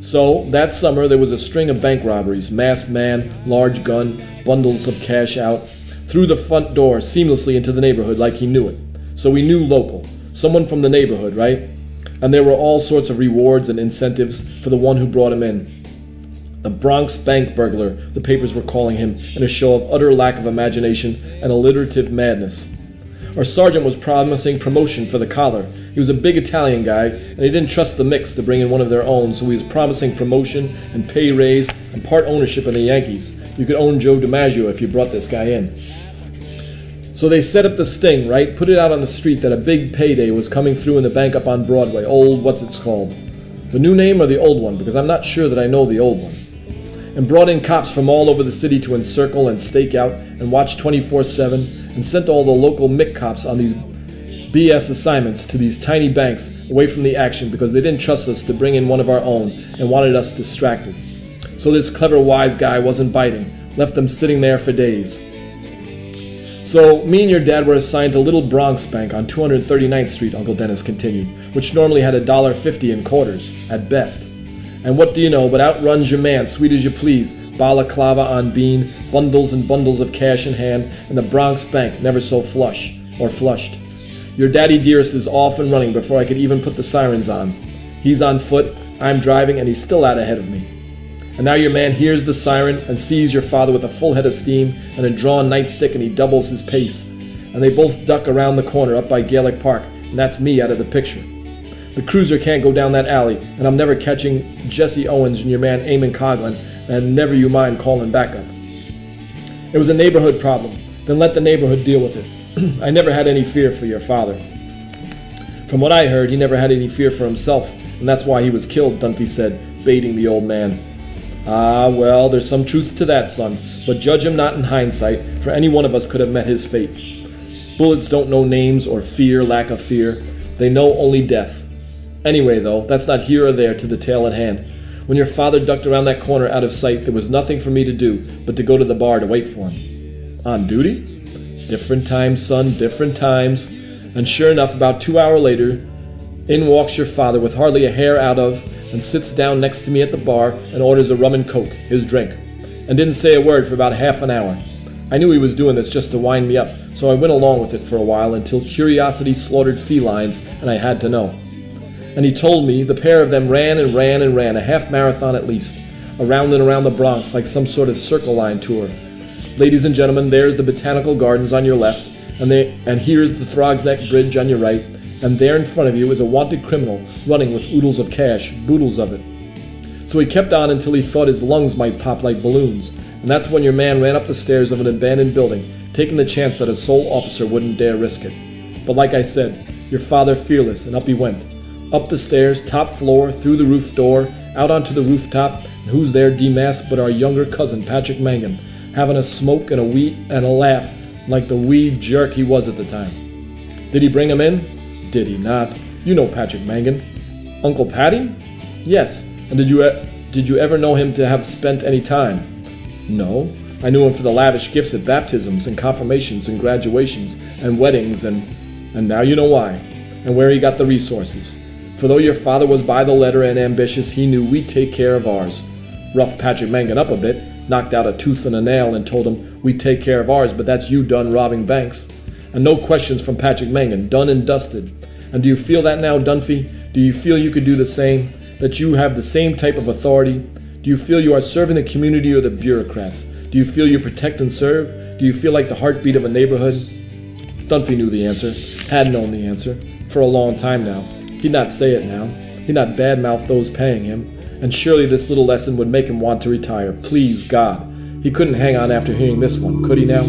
So, that summer there was a string of bank robberies, masked man, large gun, bundles of cash out, through the front door seamlessly into the neighborhood like he knew it. So we knew local, someone from the neighborhood, right? And there were all sorts of rewards and incentives for the one who brought him in. The Bronx bank burglar, the papers were calling him, in a show of utter lack of imagination and alliterative madness. Our sergeant was promising promotion for the collar. He was a big Italian guy, and he didn't trust the mix to bring in one of their own, so he was promising promotion and pay raise and part ownership in the Yankees. You could own Joe DiMaggio if you brought this guy in. So they set up the sting, right? Put it out on the street that a big payday was coming through in the bank up on Broadway. Old, what's it's called? The new name or the old one? Because I'm not sure that I know the old one. And brought in cops from all over the city to encircle and stake out and watch 24/7, and sent all the local Mick cops on these BS assignments to these tiny banks away from the action because they didn't trust us to bring in one of our own and wanted us distracted. So this clever wise guy wasn't biting, left them sitting there for days. So me and your dad were assigned to Little Bronx Bank on 239th Street, Uncle Dennis continued, which normally had $1.50 in quarters, at best. And what do you know, but out runs your man, sweet as you please, balaclava on bean, bundles and bundles of cash in hand, and the Bronx Bank never so flush, or flushed. Your daddy dearest is off and running before I could even put the sirens on. He's on foot, I'm driving, and he's still out ahead of me. And now your man hears the siren and sees your father with a full head of steam and a drawn nightstick, and he doubles his pace. And they both duck around the corner up by Gaelic Park, and that's me out of the picture. The cruiser can't go down that alley, and I'm never catching Jesse Owens and your man Eamon Coughlin, and never you mind calling backup. It was a neighborhood problem. Then let the neighborhood deal with it. I never had any fear for your father. From what I heard, he never had any fear for himself, and that's why he was killed, Dunphy said, baiting the old man. Ah, well, there's some truth to that, son, but judge him not in hindsight, for any one of us could have met his fate. Bullets don't know names or fear, lack of fear. They know only death. Anyway, though, that's not here or there to the tale at hand. When your father ducked around that corner out of sight, there was nothing for me to do but to go to the bar to wait for him. On duty? Different times, son, different times. And sure enough, about 2 hours later, in walks your father with hardly a hair out of, and sits down next to me at the bar and orders a rum and coke, his drink, and didn't say a word for about half an hour. I knew he was doing this just to wind me up, so I went along with it for a while until curiosity slaughtered felines and I had to know. And he told me the pair of them ran and ran and ran, a half marathon at least, around and around the Bronx like some sort of circle line tour. Ladies and gentlemen, there's the Botanical Gardens on your left, and here's the Throgs Neck Bridge on your right, and there in front of you is a wanted criminal running with oodles of cash, boodles of it. So he kept on until he thought his lungs might pop like balloons, and that's when your man ran up the stairs of an abandoned building, taking the chance that a sole officer wouldn't dare risk it. But like I said, your father fearless, and up he went. Up the stairs, top floor, through the roof door, out onto the rooftop, and who's there demasked but our younger cousin, Patrick Mangan, having a smoke and a laugh like the wee jerk he was at the time. Did he bring him in? Did he not? You know Patrick Mangan. Uncle Patty? Yes. And did you ever know him to have spent any time? No. I knew him for the lavish gifts at baptisms and confirmations and graduations and weddings and now you know why, and where he got the resources. For though your father was by the letter and ambitious, he knew we'd take care of ours. Roughed Patrick Mangan up a bit, knocked out a tooth and a nail and told him we'd take care of ours, but that's you done robbing banks. And no questions from Patrick Mangan, done and dusted. And do you feel that now, Dunphy? Do you feel you could do the same? That you have the same type of authority? Do you feel you are serving the community or the bureaucrats? Do you feel you protect and serve? Do you feel like the heartbeat of a neighborhood? Dunphy knew the answer, had known the answer, for a long time now. He'd not say it now. He'd not badmouth those paying him. And surely this little lesson would make him want to retire. Please, God. He couldn't hang on after hearing this one, could he now?